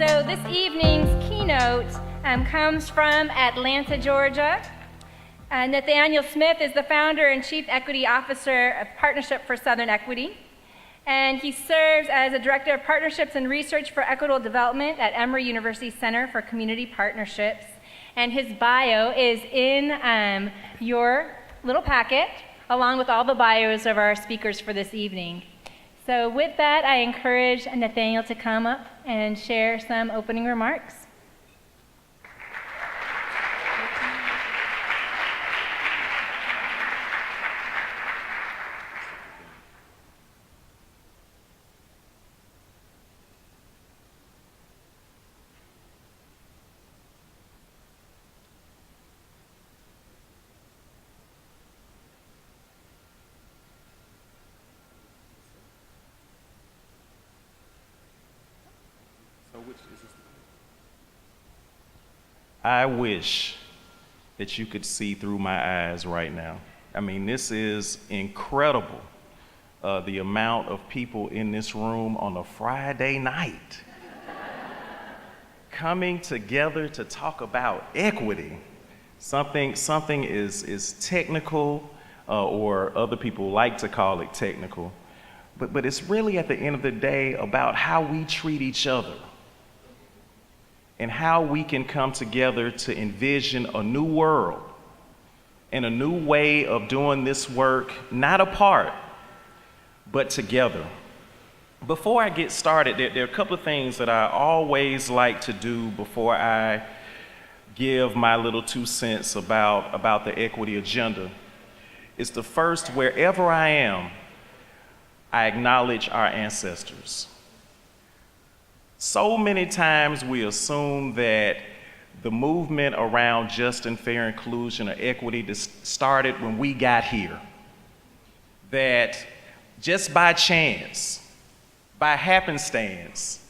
So this evening's keynote comes from Atlanta, Georgia. Nathaniel Smith is the founder and chief equity officer of Partnership for Southern Equity, and he serves as a director of partnerships and research for equitable development at Emory University Center for Community Partnerships. And his bio is in your little packet, along with all the bios of our speakers for this evening. So with that, I encourage Nathaniel to come up and share some opening remarks. I wish that you could see through my eyes right now. I mean, this is incredible, the amount of people in this room on a Friday night coming together to talk about equity. Something is technical, or other people like to call it technical, but it's really at the end of the day about how we treat each other and how we can come together to envision a new world and a new way of doing this work, not apart, but together. Before I get started, there are a couple of things that I always like to do before I give my little 2 cents about the equity agenda. Is the first, wherever I am, I acknowledge our ancestors. So many times we assume that the movement around just and fair inclusion or equity started when we got here. That just by chance, by happenstance,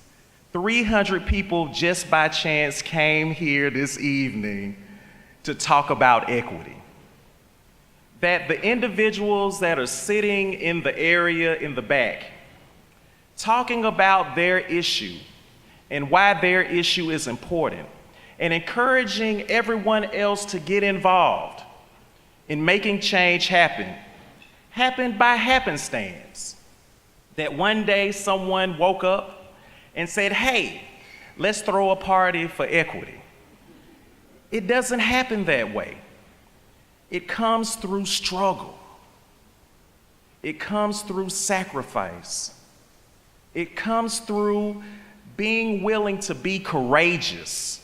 300 people just by chance came here this evening to talk about equity. That the individuals that are sitting in the area in the back, talking about their issue, and why their issue is important, and encouraging everyone else to get involved in making change happened by happenstance. That one day someone woke up and said, hey, let's throw a party for equity. It doesn't happen that way. It comes through struggle. It comes through sacrifice. It comes through being willing to be courageous,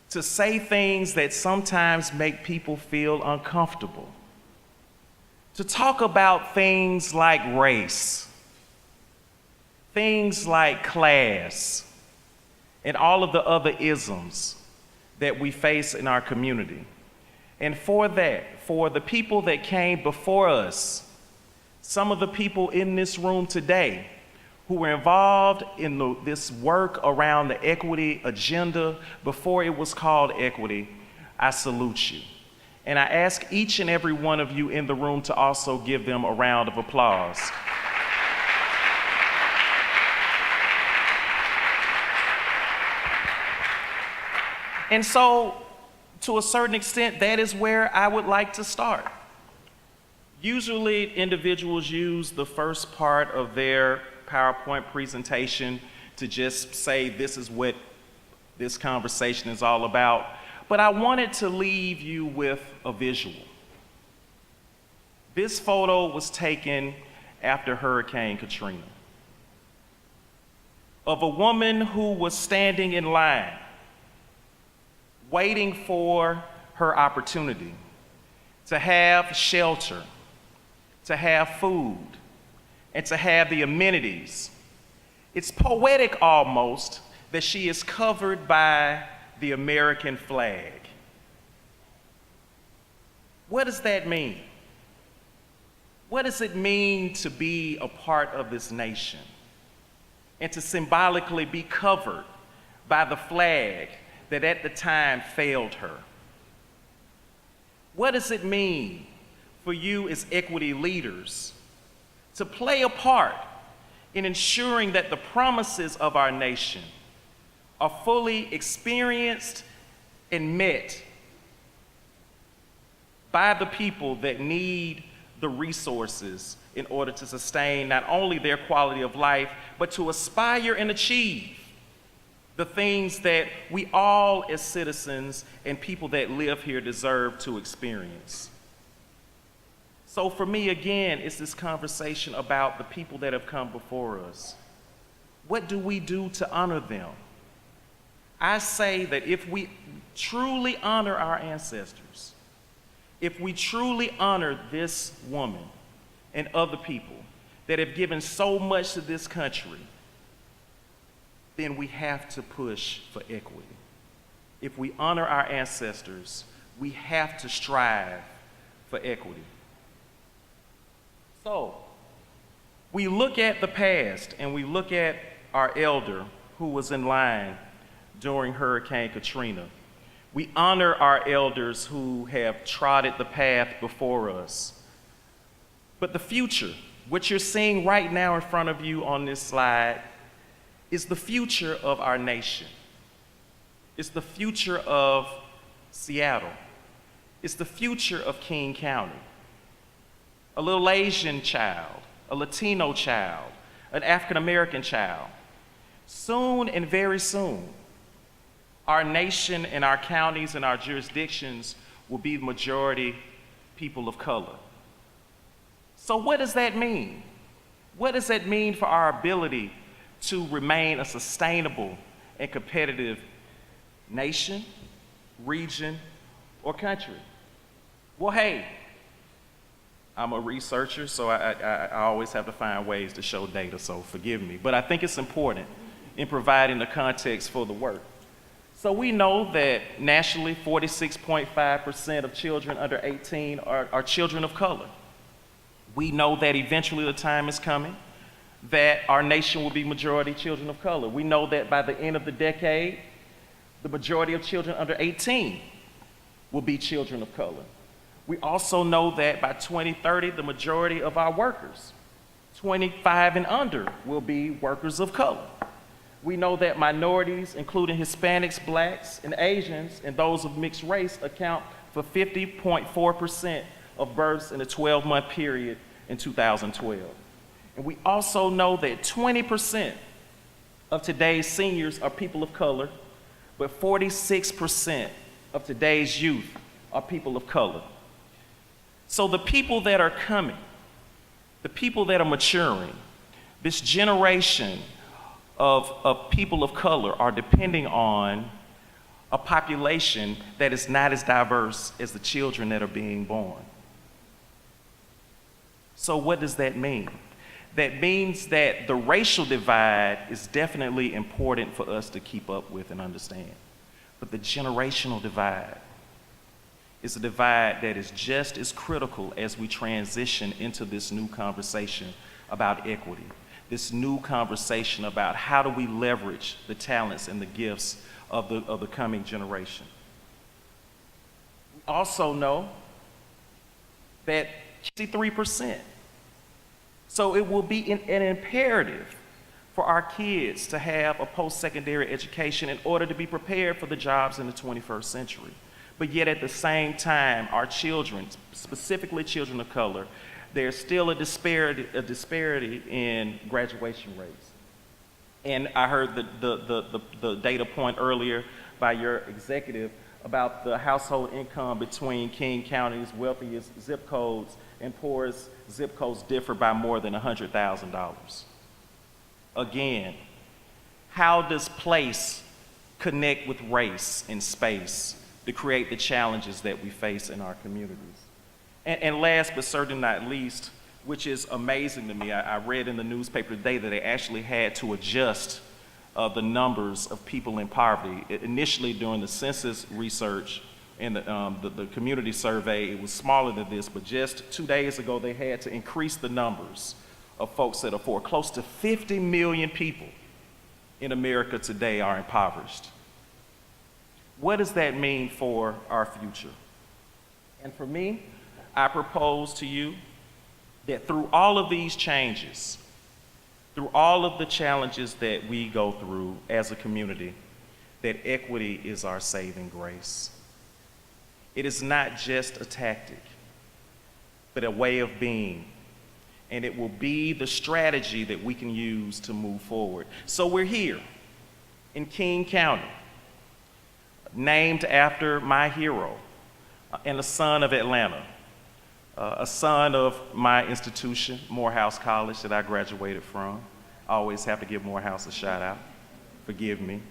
to say things that sometimes make people feel uncomfortable, to talk about things like race, things like class, and all of the other isms that we face in our community. And for that, for the people that came before us, some of the people in this room today who were involved in this work around the equity agenda before it was called equity, I salute you. And I ask each and every one of you in the room to also give them a round of applause. And so, to a certain extent, that is where I would like to start. Usually, individuals use the first part of their PowerPoint presentation to just say this is what this conversation is all about, but I wanted to leave you with a visual. This photo was taken after Hurricane Katrina of a woman who was standing in line, waiting for her opportunity to have shelter, to have food, and to have the amenities. It's poetic almost that she is covered by the American flag. What does that mean? What does it mean to be a part of this nation and to symbolically be covered by the flag that at the time failed her? What does it mean for you as equity leaders to play a part in ensuring that the promises of our nation are fully experienced and met by the people that need the resources in order to sustain not only their quality of life, but to aspire and achieve the things that we all as citizens and people that live here deserve to experience. So for me, again, it's this conversation about the people that have come before us. What do we do to honor them? I say that if we truly honor our ancestors, if we truly honor this woman and other people that have given so much to this country, then we have to push for equity. If we honor our ancestors, we have to strive for equity. So, we look at the past and we look at our elder who was in line during Hurricane Katrina. We honor our elders who have trotted the path before us. But the future, what you're seeing right now in front of you on this slide, is the future of our nation. It's the future of Seattle. It's the future of King County. A little Asian child, a Latino child, an African American child. Soon and very soon, our nation and our counties and our jurisdictions will be the majority people of color. So what does that mean? What does that mean for our ability to remain a sustainable and competitive nation, region, or country? Well, hey, I'm a researcher, so I always have to find ways to show data, so forgive me. But I think it's important in providing the context for the work. So we know that nationally, 46.5% of children under 18 are children of color. We know that eventually the time is coming that our nation will be majority children of color. We know that by the end of the decade, the majority of children under 18 will be children of color. We also know that by 2030, the majority of our workers, 25 and under, will be workers of color. We know that minorities, including Hispanics, Blacks, and Asians, and those of mixed race, account for 50.4% of births in a 12-month period in 2012. And we also know that 20% of today's seniors are people of color, but 46% of today's youth are people of color. So the people that are coming, the people that are maturing, this generation of people of color are depending on a population that is not as diverse as the children that are being born. So what does that mean? That means that the racial divide is definitely important for us to keep up with and understand. But the generational divide is a divide that is just as critical as we transition into this new conversation about equity, this new conversation about how do we leverage the talents and the gifts of the coming generation. We also know that 63%. So it will be an imperative for our kids to have a post-secondary education in order to be prepared for the jobs in the 21st century. But yet at the same time, our children, specifically children of color, there's still a disparity in graduation rates. And I heard the data point earlier by your executive about the household income between King County's wealthiest zip codes and poorest zip codes differ by more than $100,000. Again, how does place connect with race and space to create the challenges that we face in our communities? And last but certainly not least, which is amazing to me, I read in the newspaper today that they actually had to adjust the numbers of people in poverty. Initially during the census research and the community survey, it was smaller than this, but just 2 days ago they had to increase the numbers of folks that are poor. Close to 50 million people in America today are impoverished. What does that mean for our future? And for me, I propose to you that through all of these changes, through all of the challenges that we go through as a community, that equity is our saving grace. It is not just a tactic, but a way of being. And it will be the strategy that we can use to move forward. So we're here in King County, named after my hero and a son of Atlanta, a son of my institution, Morehouse College, that I graduated from. I always have to give Morehouse a shout out. Forgive me.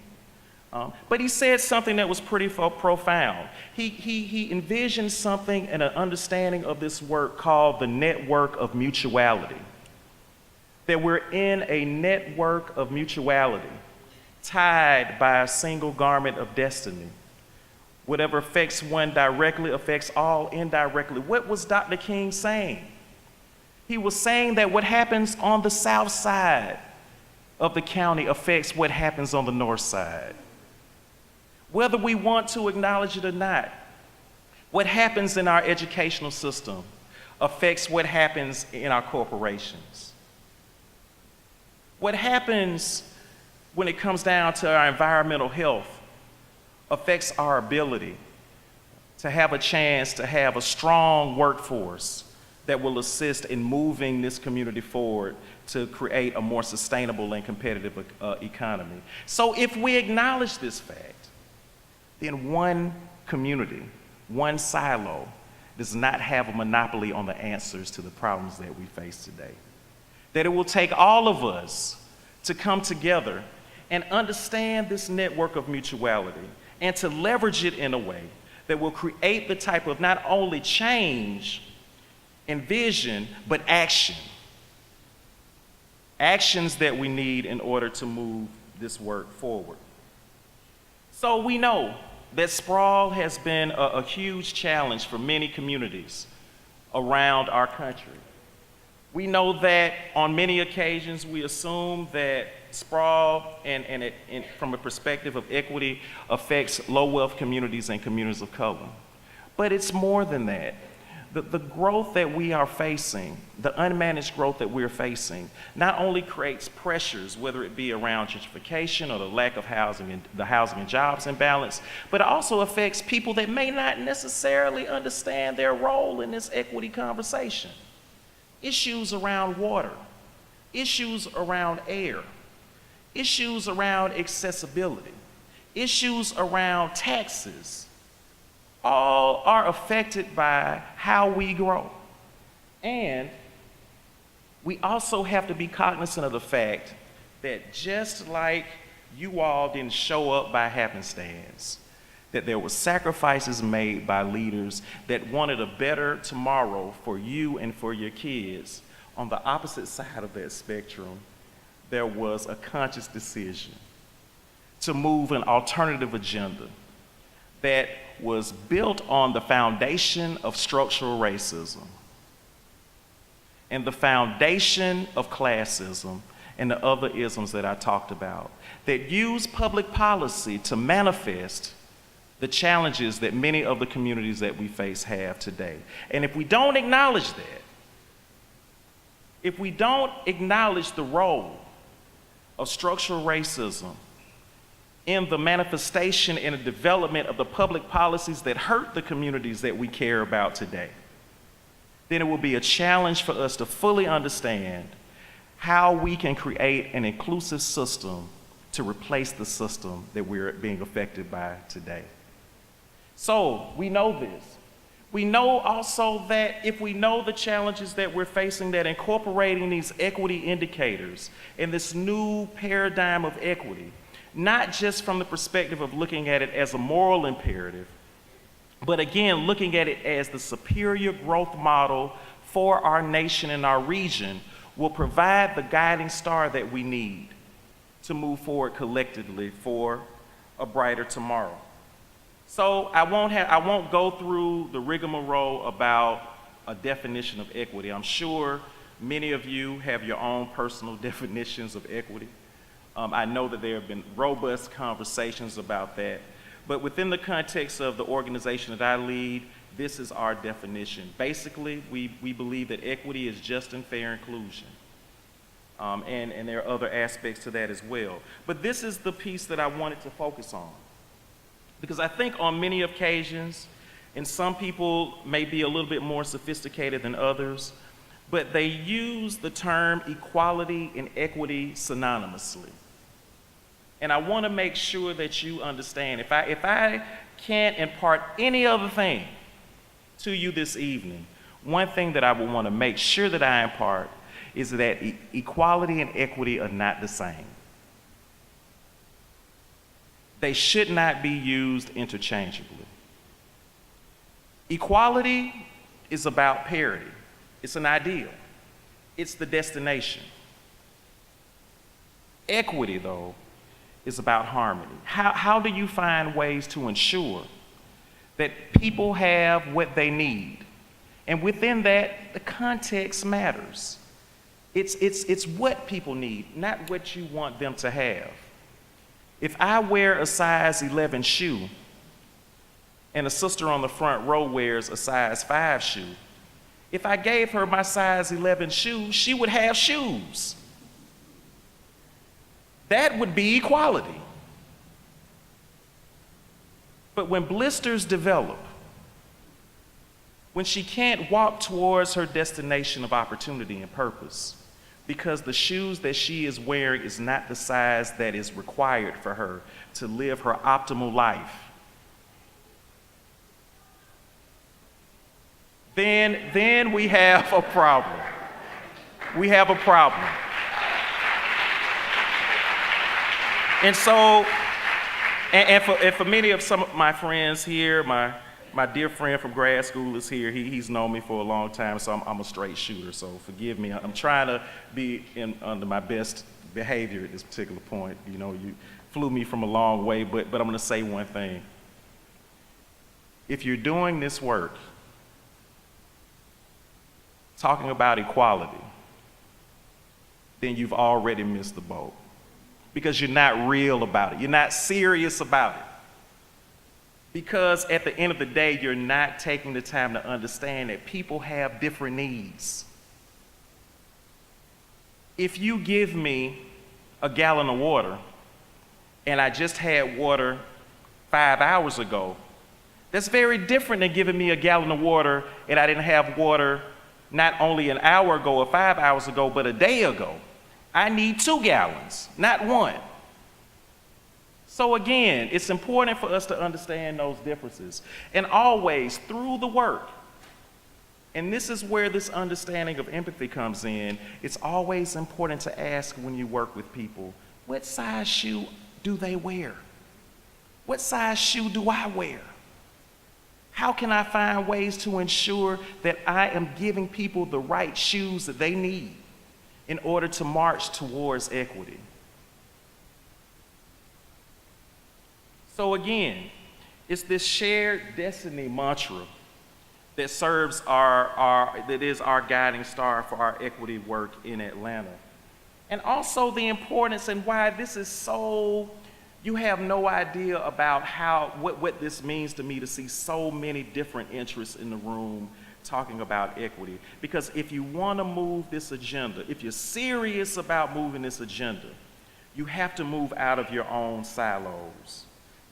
But he said something that was pretty profound. He envisioned something and an understanding of this work called the network of mutuality. That we're in a network of mutuality, tied by a single garment of destiny. Whatever affects one directly affects all indirectly. What was Dr. King saying? He was saying that what happens on the south side of the county affects what happens on the north side. Whether we want to acknowledge it or not, what happens in our educational system affects what happens in our corporations. What happens when it comes down to our environmental health affects our ability to have a chance to have a strong workforce that will assist in moving this community forward to create a more sustainable and competitive economy. So if we acknowledge this fact, then one community, one silo, does not have a monopoly on the answers to the problems that we face today. That it will take all of us to come together and understand this network of mutuality and to leverage it in a way that will create the type of not only change and vision, but action. Actions that we need in order to move this work forward. So we know that sprawl has been a huge challenge for many communities around our country. We know that on many occasions we assume that sprawl and from a perspective of equity affects low wealth communities and communities of color. But it's more than that. The growth that we are facing, the unmanaged growth that we're facing, not only creates pressures, whether it be around gentrification or the lack of housing and the housing and jobs imbalance, but it also affects people that may not necessarily understand their role in this equity conversation. Issues around water, issues around air, issues around accessibility, issues around taxes, all are affected by how we grow. And we also have to be cognizant of the fact that just like you all didn't show up by happenstance, that there were sacrifices made by leaders that wanted a better tomorrow for you and for your kids, on the opposite side of that spectrum, there was a conscious decision to move an alternative agenda that was built on the foundation of structural racism and the foundation of classism and the other isms that I talked about, that use public policy to manifest the challenges that many of the communities that we face have today. And if we don't acknowledge that, if we don't acknowledge the role of structural racism in the manifestation and the development of the public policies that hurt the communities that we care about today, then it will be a challenge for us to fully understand how we can create an inclusive system to replace the system that we're being affected by today. So we know this. We know also that if we know the challenges that we're facing, that incorporating these equity indicators in this new paradigm of equity, not just from the perspective of looking at it as a moral imperative, but again, looking at it as the superior growth model for our nation and our region, will provide the guiding star that we need to move forward collectively for a brighter tomorrow. So I won't go through the rigmarole about a definition of equity. I'm sure many of you have your own personal definitions of equity. I know that there have been robust conversations about that, but within the context of the organization that I lead, this is our definition. Basically, we believe that equity is just and fair inclusion. And there are other aspects to that as well. But this is the piece that I wanted to focus on. Because I think on many occasions, and some people may be a little bit more sophisticated than others, but they use the term equality and equity synonymously. And I want to make sure that you understand, if I can't impart any other thing to you this evening, one thing that I would want to make sure that I impart is that equality and equity are not the same. They should not be used interchangeably. Equality is about parity. It's an ideal. It's the destination. Equity, though, is about harmony. How do you find ways to ensure that people have what they need? And within that, the context matters. It's what people need, not what you want them to have. If I wear a size 11 shoe and a sister on the front row wears a size 5 shoe, if I gave her my size 11 shoe, she would have shoes. That would be equality. But when blisters develop, when she can't walk towards her destination of opportunity and purpose, because the shoes that she is wearing is not the size that is required for her to live her optimal life, then we have a problem. We have a problem. And so, and for many of some of my friends here, my dear friend from grad school is here. He's known me for a long time, so I'm a straight shooter, so forgive me. I'm trying to be under my best behavior at this particular point. You know, you flew me from a long way, but I'm gonna say one thing. If you're doing this work, talking about equality, then you've already missed the boat. Because you're not real about it. You're not serious about it. Because at the end of the day, you're not taking the time to understand that people have different needs. If you give me a gallon of water and I just had water 5 hours ago, that's very different than giving me a gallon of water and I didn't have water not only an hour ago or 5 hours ago, but a day ago. I need 2 gallons, not 1. So again, it's important for us to understand those differences. And always, through the work, and this is where this understanding of empathy comes in, it's always important to ask when you work with people, what size shoe do they wear? What size shoe do I wear? How can I find ways to ensure that I am giving people the right shoes that they need in order to march towards equity? So again, it's this shared destiny mantra that serves that is our guiding star for our equity work in Atlanta. And also the importance and why this is so, you have no idea about what this means to me to see so many different interests in the room talking about equity. Because if you want to move this agenda, if you're serious about moving this agenda, you have to move out of your own silos.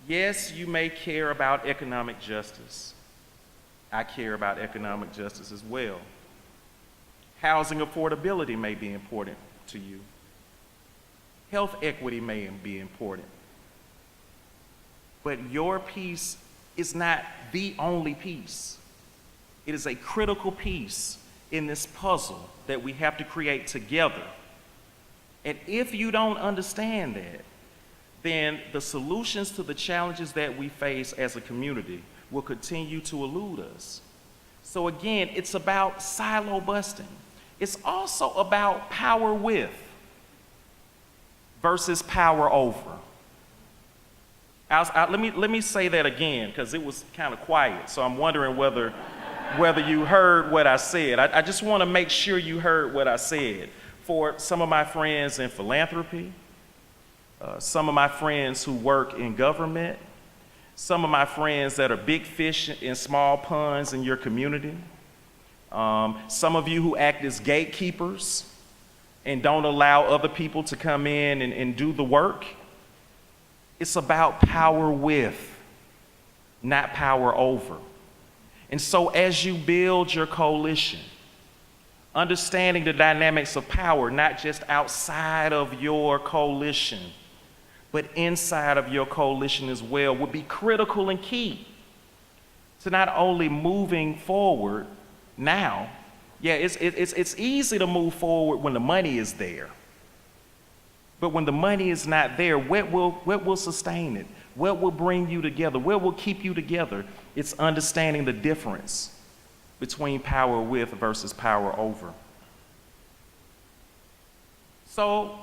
Yes, you may care about economic justice. I care about economic justice as well. Housing affordability may be important to you. Health equity may be important. But your piece is not the only piece. It is a critical piece in this puzzle that we have to create together. And if you don't understand that, then the solutions to the challenges that we face as a community will continue to elude us. So again, it's about silo busting. It's also about power with versus power over. Let me say that again, because it was kind of quiet, so I'm wondering whether you heard what I said. I just want to make sure you heard what I said. For some of my friends in philanthropy, some of my friends who work in government, some of my friends that are big fish in small ponds in your community, some of you who act as gatekeepers and don't allow other people to come in and do the work. It's about power with, not power over. And so as you build your coalition, understanding the dynamics of power, not just outside of your coalition, but inside of your coalition as well, would be critical and key to not only moving forward now. Yeah, it's easy to move forward when the money is there. But when the money is not there, what will sustain it? What will bring you together? What will keep you together? It's understanding the difference between power with versus power over. So,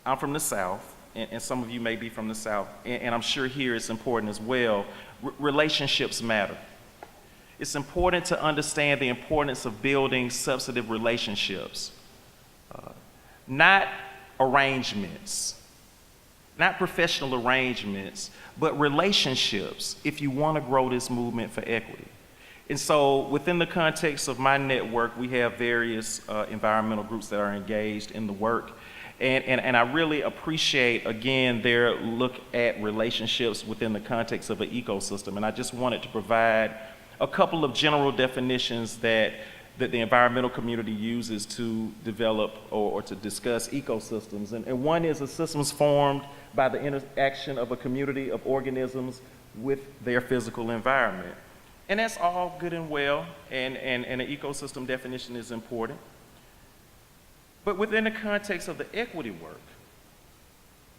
I'm from the South, and some of you may be from the South, and I'm sure here it's important as well. Relationships matter. It's important to understand the importance of building substantive relationships, not arrangements, not professional arrangements, but relationships if you want to grow this movement for equity. And so within the context of my network, we have various environmental groups that are engaged in the work. And I really appreciate, again, their look at relationships within the context of an ecosystem. And I just wanted to provide a couple of general definitions that the environmental community uses to develop or to discuss ecosystems. And one is a system formed by the interaction of a community of organisms with their physical environment. And that's all good and well, and an ecosystem definition is important. But within the context of the equity work,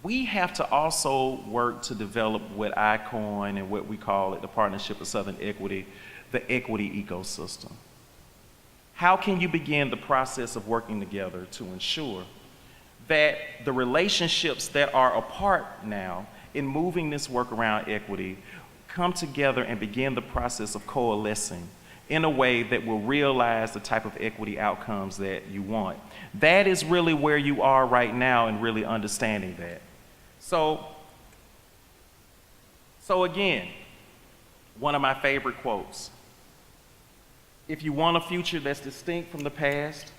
we have to also work to develop what I coin and what we call it, the Partnership of Southern Equity, the equity ecosystem. How can you begin the process of working together to ensure that the relationships that are apart now in moving this work around equity come together and begin the process of coalescing in a way that will realize the type of equity outcomes that you want? That is really where you are right now in really understanding that. So again, one of my favorite quotes: if you want a future that's distinct from the past,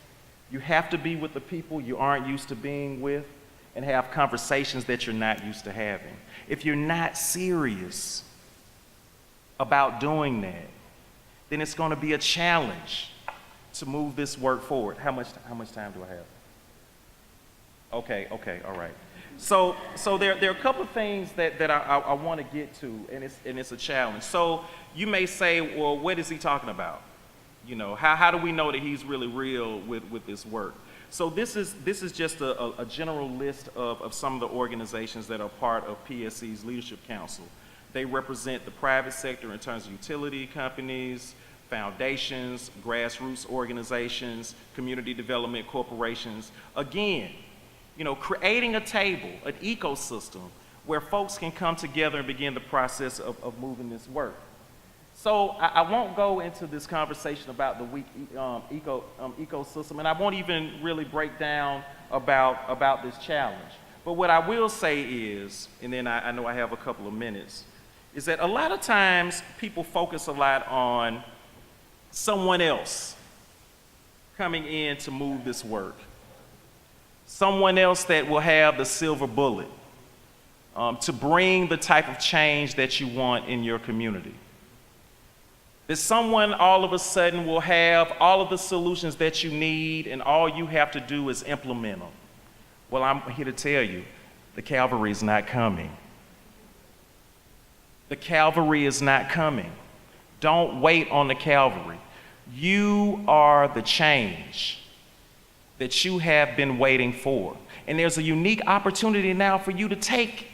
you have to be with the people you aren't used to being with and have conversations that you're not used to having. If you're not serious about doing that, then it's going to be a challenge to move this work forward. How much time do I have? Okay, all right. So there are a couple of things that I want to get to, and it's a challenge. So you may say, well, what is he talking about? You know, how do we know that he's really real with this work? So this is just a general list of some of the organizations that are part of PSC's Leadership Council. They represent the private sector in terms of utility companies, foundations, grassroots organizations, community development corporations. Again, you know, creating a table, an ecosystem where folks can come together and begin the process of moving this work. So I won't go into this conversation about the weak ecosystem, and I won't even really break down about this challenge. But what I will say is, and then I know I have a couple of minutes, is that a lot of times people focus a lot on someone else coming in to move this work. Someone else that will have the silver bullet to bring the type of change that you want in your community. That someone all of a sudden will have all of the solutions that you need, and all you have to do is implement them. Well, I'm here to tell you, the cavalry is not coming. The cavalry is not coming. Don't wait on the cavalry. You are the change that you have been waiting for. And there's a unique opportunity now for you to take.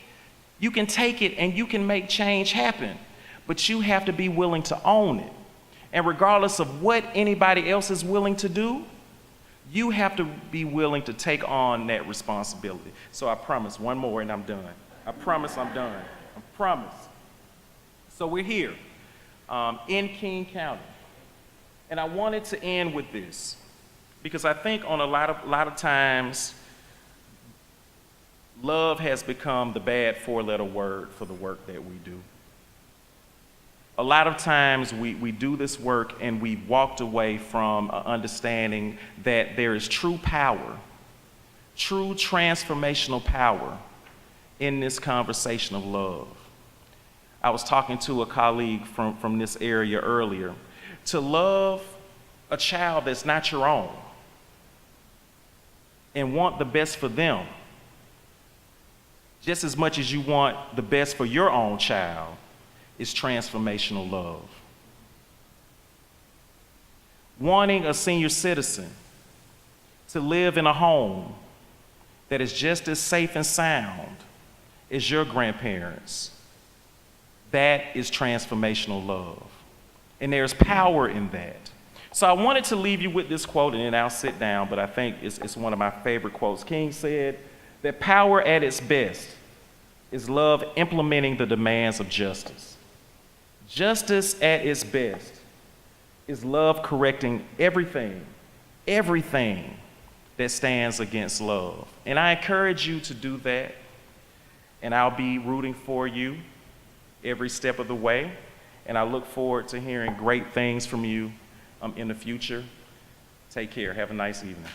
You can take it and you can make change happen, but you have to be willing to own it. And regardless of what anybody else is willing to do, you have to be willing to take on that responsibility. So I promise, one more and I'm done. I promise I'm done. I promise. So we're here in King County. And I wanted to end with this, because I think on a lot of times, love has become the bad four-letter word for the work that we do. A lot of times we do this work and we walked away from understanding that there is true power true transformational power in this conversation of love. I was talking to a colleague from this area earlier. To love a child that's not your own and want the best for them, just as much as you want the best for your own child, is transformational love. Wanting a senior citizen to live in a home that is just as safe and sound as your grandparents, that is transformational love. And there's power in that. So I wanted to leave you with this quote, and then I'll sit down, but I think it's one of my favorite quotes. King said that power at its best is love implementing the demands of justice. Justice at its best is love correcting everything that stands against love. And I encourage you to do that, and I'll be rooting for you every step of the way, and I look forward to hearing great things from you in the future. Take care. Have a nice evening.